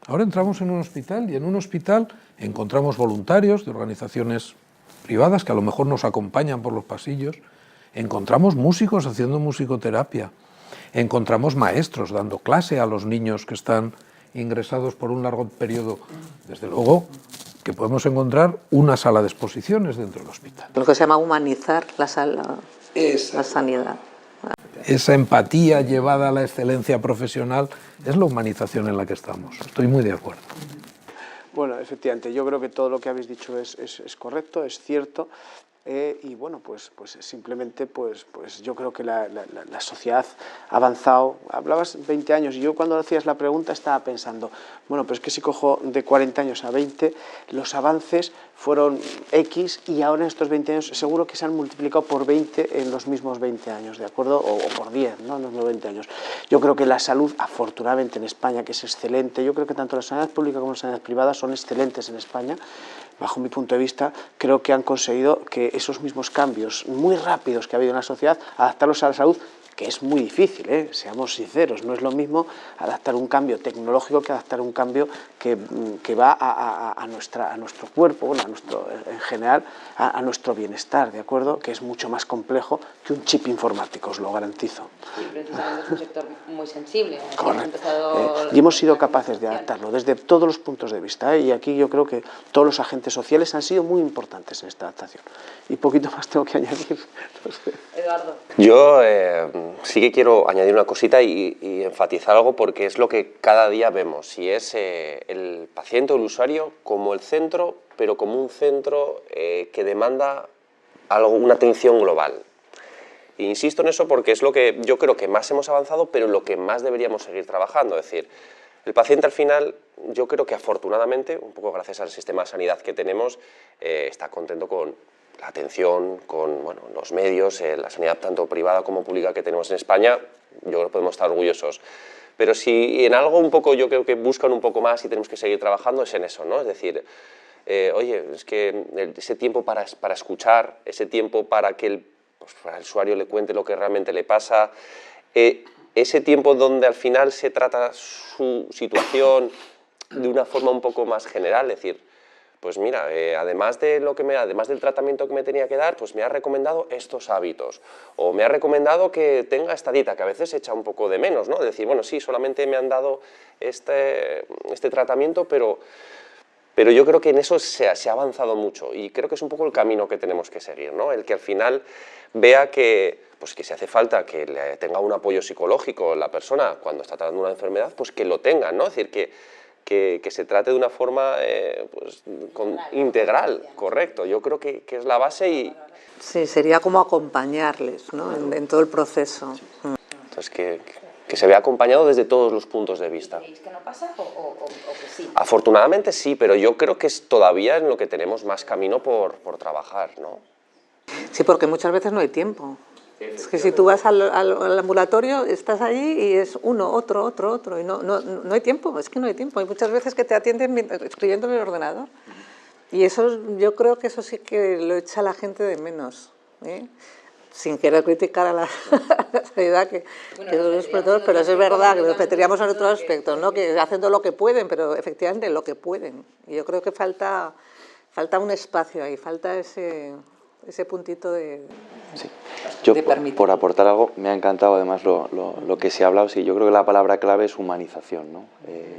Ahora entramos en un hospital y en un hospital encontramos voluntarios de organizaciones privadas que a lo mejor nos acompañan por los pasillos, encontramos músicos haciendo musicoterapia, encontramos maestros dando clase a los niños que están ingresados por un largo periodo, desde luego que podemos encontrar una sala de exposiciones dentro del hospital. Lo que se llama humanizar la sanidad. Esa empatía llevada a la excelencia profesional es la humanización en la que estamos. Estoy muy de acuerdo. Bueno, efectivamente, yo creo que todo lo que habéis dicho es correcto, es cierto. Y bueno, pues simplemente pues yo creo que la sociedad ha avanzado. Hablabas 20 años y yo cuando hacías la pregunta estaba pensando, bueno, pero es que si cojo de 40 años a 20, los avances fueron X y ahora en estos 20 años seguro que se han multiplicado por 20 en los mismos 20 años, ¿de acuerdo? O por 10, ¿no? En los 20 años. Yo creo que la salud, afortunadamente en España, que es excelente, yo creo que tanto la sanidad pública como la sanidad privada son excelentes en España. Bajo mi punto de vista, creo que han conseguido que esos mismos cambios muy rápidos que ha habido en la sociedad, adaptarlos a la salud que es muy difícil, seamos sinceros, no es lo mismo adaptar un cambio tecnológico que adaptar un cambio que va a nuestro cuerpo, bueno, en general a nuestro bienestar, ¿de acuerdo? Que es mucho más complejo que un chip informático, os lo garantizo. Y precisamente es un sector muy sensible. Correcto. Y hemos sido capaces de adaptarlo desde todos los puntos de vista, y aquí yo creo que todos los agentes sociales han sido muy importantes en esta adaptación. Y poquito más tengo que añadir. No sé. Eduardo. Yo sí que quiero añadir una cosita y enfatizar algo, porque es lo que cada día vemos, y es el paciente o el usuario como el centro, pero como un centro que demanda una atención global. E insisto en eso porque es lo que yo creo que más hemos avanzado, pero lo que más deberíamos seguir trabajando. Es decir, el paciente al final, yo creo que afortunadamente, un poco gracias al sistema de sanidad que tenemos, está contento con la atención, con los medios, la sanidad tanto privada como pública que tenemos en España. Yo creo que podemos estar orgullosos. Pero si en algo un poco yo creo que buscan un poco más y tenemos que seguir trabajando, es en eso, ¿no? Es decir, oye, es que ese tiempo para escuchar, ese tiempo para que al usuario le cuente lo que realmente le pasa, ese tiempo donde al final se trata su situación de una forma un poco más general, es decir, pues mira, además del tratamiento que me tenía que dar, pues me ha recomendado estos hábitos, o me ha recomendado que tenga esta dieta, que a veces se echa un poco de menos, ¿no? Es decir, bueno, sí, solamente me han dado este tratamiento, pero yo creo que en eso se ha avanzado mucho, y creo que es un poco el camino que tenemos que seguir, ¿no? El que al final vea que si hace falta que le tenga un apoyo psicológico la persona cuando está tratando una enfermedad, pues que lo tenga, ¿no? Es decir, que se trate de una forma integral, correcto. Yo creo que es la base y... Sí, sería como acompañarles, ¿no? en todo el proceso. Entonces, que se vea acompañado desde todos los puntos de vista. ¿Creéis que no pasa o que sí? Afortunadamente sí, pero yo creo que es todavía en lo que tenemos más camino por trabajar, ¿no? Sí, porque muchas veces no hay tiempo. Es que si tú vas al ambulatorio, estás allí y es uno, otro, y no hay tiempo, es que no hay tiempo. Hay muchas veces que te atienden escribiendo en el ordenador. Y eso, yo creo que eso sí que lo echa la gente de menos, ¿eh? Sin querer criticar a la sanidad, pero es verdad que nos meteríamos en otros aspectos, ¿no? Que hacen todo lo que pueden, pero efectivamente lo que pueden. Y yo creo que falta un espacio ahí, falta ese puntito de... Sí. Yo, por aportar algo, me ha encantado además lo que se ha hablado. Sí, yo creo que la palabra clave es humanización, ¿no?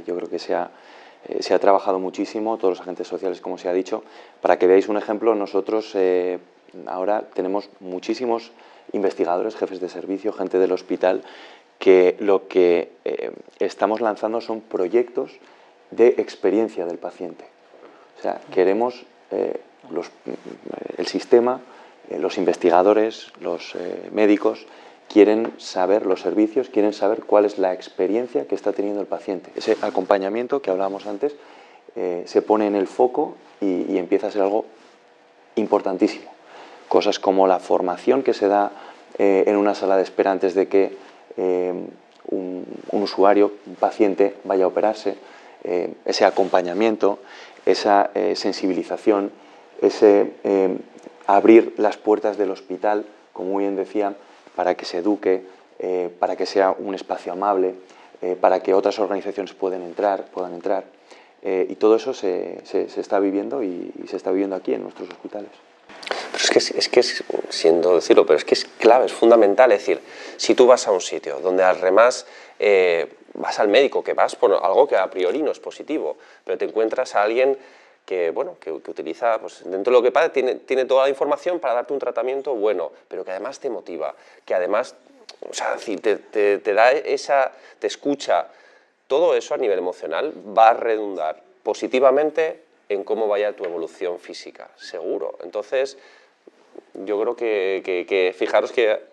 Yo creo que se ha trabajado muchísimo, todos los agentes sociales, como se ha dicho. Para que veáis un ejemplo, nosotros ahora tenemos muchísimos investigadores, jefes de servicio, gente del hospital, que lo que estamos lanzando son proyectos de experiencia del paciente. O sea, queremos el sistema, los investigadores, los médicos, quieren saber los servicios, quieren saber cuál es la experiencia que está teniendo el paciente. Ese acompañamiento que hablábamos antes se pone en el foco y empieza a ser algo importantísimo. Cosas como la formación que se da en una sala de espera antes de que un usuario, un paciente, vaya a operarse, ese acompañamiento, esa sensibilización, ese abrir las puertas del hospital, como muy bien decía, para que se eduque, para que sea un espacio amable, para que otras organizaciones puedan entrar. Y todo eso se está viviendo y se está viviendo aquí en nuestros hospitales. Pero siento decirlo, pero es que es clave, es fundamental. Es decir, si tú vas a un sitio donde además vas al médico, que vas por algo que a priori no es positivo, pero te encuentras a alguien que utiliza, pues, dentro de lo que pasa, tiene toda la información para darte un tratamiento bueno, pero que además te motiva, que además, o sea, te da te escucha. Todo eso a nivel emocional va a redundar positivamente en cómo vaya tu evolución física, seguro. Entonces, yo creo que fijaros que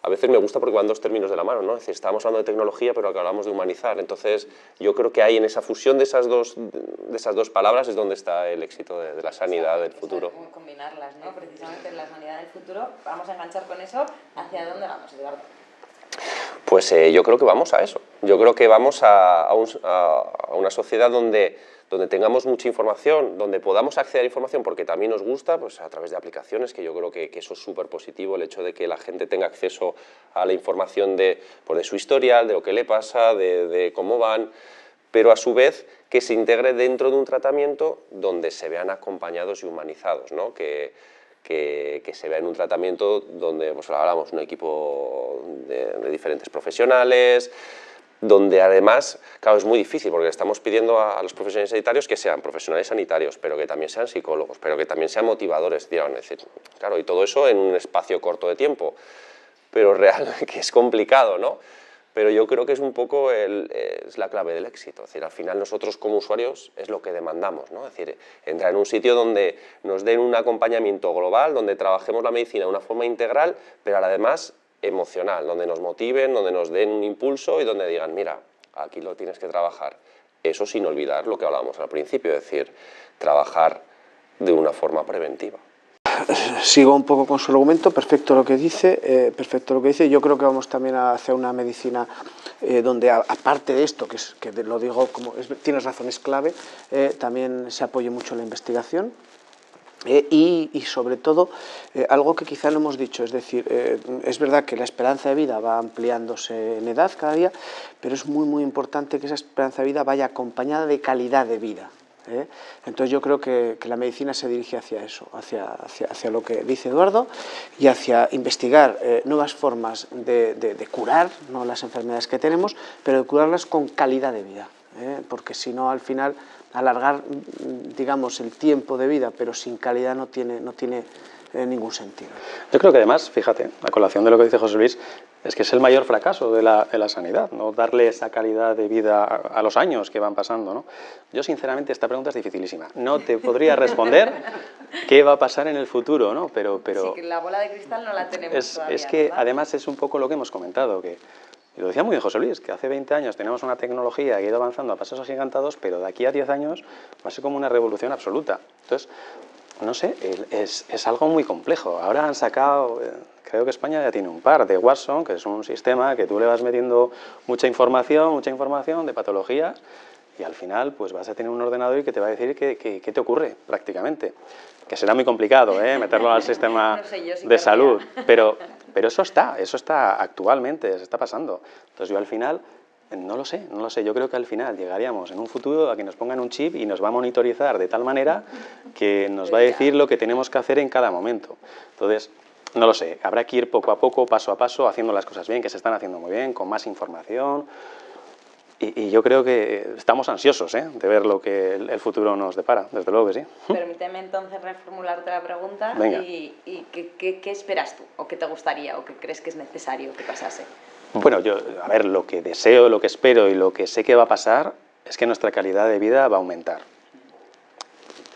a veces me gusta porque van dos términos de la mano, ¿no? Es decir, estamos hablando de tecnología, pero que hablamos de humanizar. Entonces, yo creo que hay en esa fusión de esas dos palabras es donde está el éxito de la sanidad del futuro. Combinarlas, ¿no? Precisamente en la sanidad del futuro, vamos a enganchar con eso. ¿Hacia dónde vamos, Eduardo? Pues yo creo que vamos a eso. Yo creo que vamos a una sociedad donde donde tengamos mucha información, donde podamos acceder a información porque también nos gusta, pues a través de aplicaciones, que yo creo que eso es súper positivo, el hecho de que la gente tenga acceso a la información de su historial, de lo que le pasa, de cómo van, pero a su vez que se integre dentro de un tratamiento donde se vean acompañados y humanizados, ¿no? Que se vea en un tratamiento donde, pues hablamos, un equipo de diferentes profesionales, donde además, claro, es muy difícil porque le estamos pidiendo a los profesionales sanitarios que sean profesionales sanitarios, pero que también sean psicólogos, pero que también sean motivadores, digamos, es decir, claro, y todo eso en un espacio corto de tiempo, pero realmente que es complicado, ¿no? Pero yo creo que es un poco es la clave del éxito, es decir, al final nosotros como usuarios es lo que demandamos, ¿no? Es decir, entrar en un sitio donde nos den un acompañamiento global, donde trabajemos la medicina de una forma integral, pero además emocional, donde nos motiven, donde nos den un impulso y donde digan, mira, aquí lo tienes que trabajar. Eso sin olvidar lo que hablábamos al principio, es decir, trabajar de una forma preventiva. Sigo un poco con su argumento, perfecto lo que dice, yo creo que vamos también hacia una medicina donde aparte de esto, que lo digo como tienes razón, es clave, también se apoye mucho en la investigación. Y sobre todo, algo que quizá no hemos dicho, es decir, es verdad que la esperanza de vida va ampliándose en edad cada día, pero es muy importante que esa esperanza de vida vaya acompañada de calidad de vida. Entonces yo creo que la medicina se dirige hacia eso, hacia lo que dice Eduardo, y hacia investigar nuevas formas de curar, no las enfermedades que tenemos, pero de curarlas con calidad de vida, porque si no, al final, alargar, digamos, el tiempo de vida, pero sin calidad no tiene ningún sentido. Yo creo que además, fíjate, a colación de lo que dice José Luis, es que es el mayor fracaso de la sanidad, no darle esa calidad de vida a los años que van pasando, ¿no? Yo, sinceramente, esta pregunta es dificilísima. No te podría responder qué va a pasar en el futuro, ¿no? Pero sí, que la bola de cristal no la tenemos todavía, es que, ¿verdad? además, es un poco lo que hemos comentado, que y lo decía muy bien José Luis, que hace 20 años tenemos una tecnología que ha ido avanzando a pasos agigantados, pero de aquí a 10 años va a ser como una revolución absoluta. Entonces, no sé, es algo muy complejo. Ahora han sacado, creo que España ya tiene un par de Watson, que es un sistema que tú le vas metiendo mucha información de patologías, y al final pues vas a tener un ordenador que te va a decir qué te ocurre prácticamente. Que será muy complicado, meterlo al sistema no sé, yo sí de querría. salud, pero eso está actualmente, se está pasando. Entonces yo al final, no lo sé, yo creo que al final llegaríamos en un futuro a que nos pongan un chip y nos va a monitorizar de tal manera que nos va a decir lo que tenemos que hacer en cada momento. Entonces, no lo sé, habrá que ir poco a poco, paso a paso, haciendo las cosas bien, que se están haciendo muy bien, con más información. Y yo creo que estamos ansiosos de ver lo que el futuro nos depara, desde luego que sí. Permíteme entonces reformularte la pregunta. Venga. y ¿qué esperas tú? ¿O qué te gustaría? ¿O qué crees que es necesario que pasase? Bueno, yo, a ver, lo que deseo, lo que espero y lo que sé que va a pasar es que nuestra calidad de vida va a aumentar.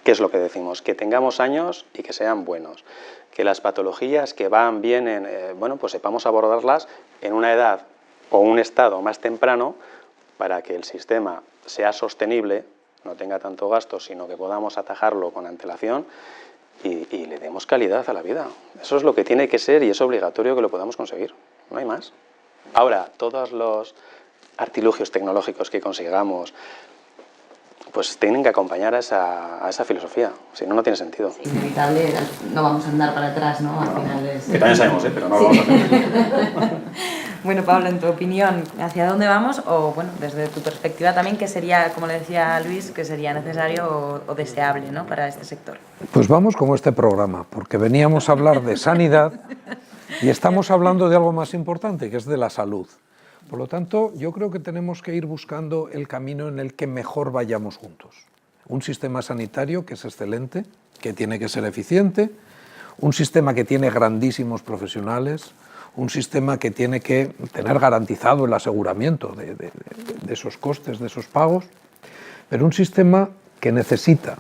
¿Qué es lo que decimos? Que tengamos años y que sean buenos. Que las patologías que van bien, pues sepamos abordarlas en una edad o un estado más temprano, para que el sistema sea sostenible, no tenga tanto gasto, sino que podamos atajarlo con antelación y le demos calidad a la vida. Eso es lo que tiene que ser y es obligatorio que lo podamos conseguir, no hay más. Ahora, todos los artilugios tecnológicos que consigamos, pues tienen que acompañar a esa filosofía, si no, no tiene sentido. Es inevitable, no vamos a andar para atrás, ¿no? Al final es... Que también sabemos, pero no lo vamos a hacer. Bueno, Pablo, en tu opinión, ¿hacia dónde vamos? O, bueno, desde tu perspectiva también, ¿qué sería, como le decía Luis, qué sería necesario o deseable, ¿no?, para este sector? Pues vamos como este programa, porque veníamos a hablar de sanidad y estamos hablando de algo más importante, que es de la salud. Por lo tanto, yo creo que tenemos que ir buscando el camino en el que mejor vayamos juntos. Un sistema sanitario que es excelente, que tiene que ser eficiente, un sistema que tiene grandísimos profesionales, un sistema que tiene que tener garantizado el aseguramiento de esos costes, de esos pagos, pero un sistema que necesita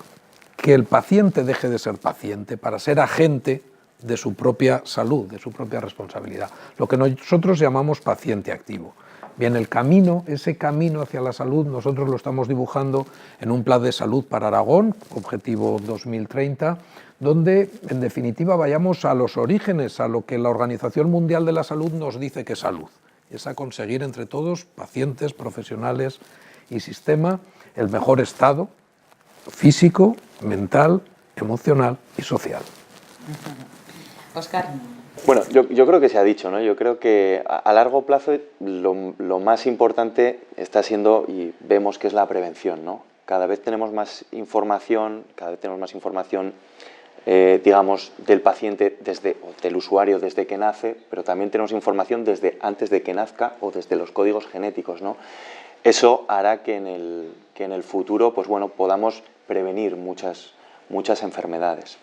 que el paciente deje de ser paciente para ser agente de su propia salud, de su propia responsabilidad, lo que nosotros llamamos paciente activo. Bien, el camino, ese camino hacia la salud, nosotros lo estamos dibujando en un plan de salud para Aragón, objetivo 2030, donde en definitiva vayamos a los orígenes, a lo que la Organización Mundial de la Salud nos dice que es salud. Es a conseguir entre todos, pacientes, profesionales y sistema, el mejor estado físico, mental, emocional y social. Óscar. Bueno, yo creo que se ha dicho, ¿no? Yo creo que a largo plazo lo más importante está siendo, y vemos que es la prevención, ¿no? Cada vez tenemos más información, digamos, del paciente, o del usuario desde que nace, pero también tenemos información desde antes de que nazca o desde los códigos genéticos, ¿no? Eso hará que en el futuro, pues bueno, podamos prevenir muchas enfermedades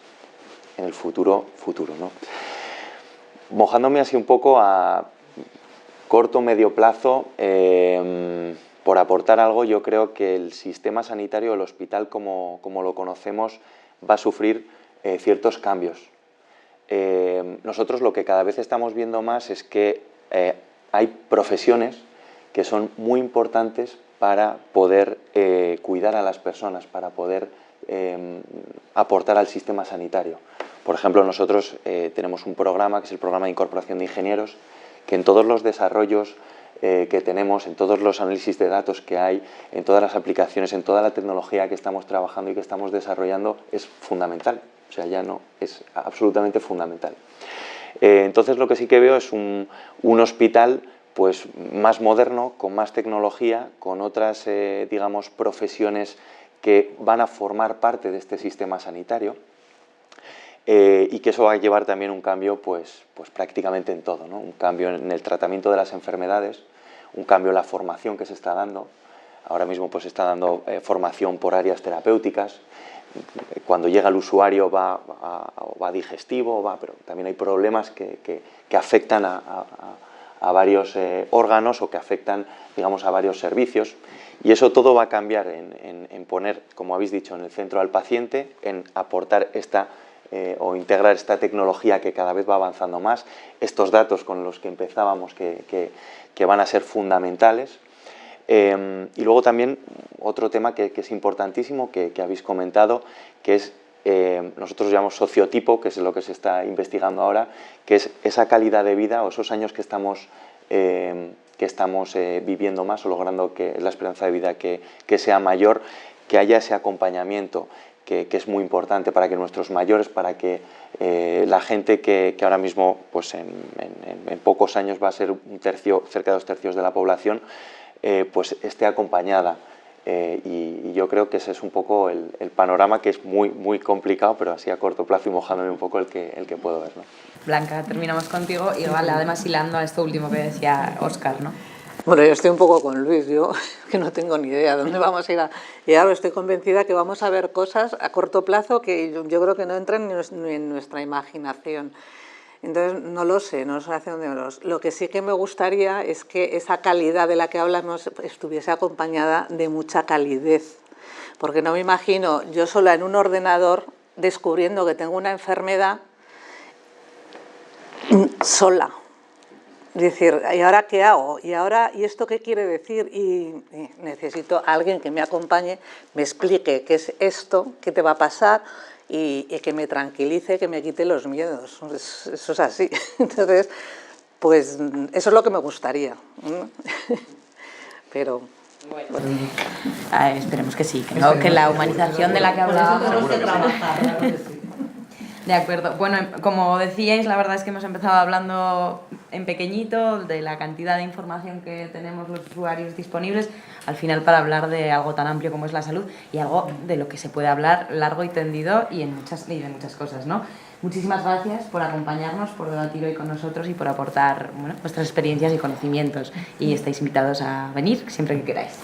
en el futuro, ¿no? Mojándome así un poco a corto, medio plazo, por aportar algo, yo creo que el sistema sanitario, el hospital como lo conocemos, va a sufrir ciertos cambios. Nosotros lo que cada vez estamos viendo más es que hay profesiones que son muy importantes para poder cuidar a las personas, para poder aportar al sistema sanitario. Por ejemplo, nosotros tenemos un programa que es el programa de incorporación de ingenieros, que en todos los desarrollos que tenemos, en todos los análisis de datos que hay, en todas las aplicaciones, en toda la tecnología que estamos trabajando y que estamos desarrollando, es fundamental. O sea, ya no, es absolutamente fundamental. Entonces, lo que sí que veo es un hospital pues más moderno, con más tecnología, con otras, digamos, profesiones que van a formar parte de este sistema sanitario, y que eso va a llevar también un cambio pues prácticamente en todo, ¿no? Un cambio en el tratamiento de las enfermedades, un cambio en la formación que se está dando. Ahora mismo pues se está dando formación por áreas terapéuticas. Cuando llega el usuario va digestivo, pero también hay problemas que afectan a varios órganos o que afectan, digamos, a varios servicios, y eso todo va a cambiar en poner, como habéis dicho, en el centro al paciente, en aportar o integrar esta tecnología que cada vez va avanzando más, estos datos con los que empezábamos que van a ser fundamentales. Y luego también otro tema que es importantísimo, que habéis comentado, que es, nosotros llamamos sociotipo, que es lo que se está investigando ahora, que es esa calidad de vida o esos años que estamos viviendo más o logrando que la esperanza de vida que sea mayor, que haya ese acompañamiento que es muy importante para que nuestros mayores, para que la gente que ahora mismo pues en pocos años va a ser cerca de 2/3 de la población, pues esté acompañada. Y yo creo que ese es un poco el panorama, que es muy complicado, pero así a corto plazo y mojándome un poco el que puedo ver, ¿no? Blanca, terminamos contigo y vale, además hilando a esto último que decía Óscar, ¿no? Bueno, yo estoy un poco con Luis, yo que no tengo ni idea de dónde vamos a ir. Y ahora estoy convencida que vamos a ver cosas a corto plazo que yo creo que no entran ni en nuestra imaginación. Entonces, no lo sé hacia dónde vamos. Lo que sí que me gustaría es que esa calidad de la que hablamos estuviese acompañada de mucha calidez. Porque no me imagino yo sola en un ordenador descubriendo que tengo una enfermedad sola. Es decir, ¿y ahora qué hago? ¿Y esto qué quiere decir? Y necesito a alguien que me acompañe, me explique qué es esto, qué te va a pasar, y que me tranquilice, que me quite los miedos. Eso es así. Entonces, pues eso es lo que me gustaría. Pero... Bueno, esperemos que sí, que la humanización de la que hablábamos... De acuerdo. Bueno, como decíais, la verdad es que hemos empezado hablando en pequeñito de la cantidad de información que tenemos los usuarios disponibles, al final para hablar de algo tan amplio como es la salud y algo de lo que se puede hablar largo y tendido y de muchas cosas, ¿no? Muchísimas gracias por acompañarnos, por debatir hoy con nosotros y por aportar vuestras experiencias y conocimientos, y estáis invitados a venir siempre que queráis.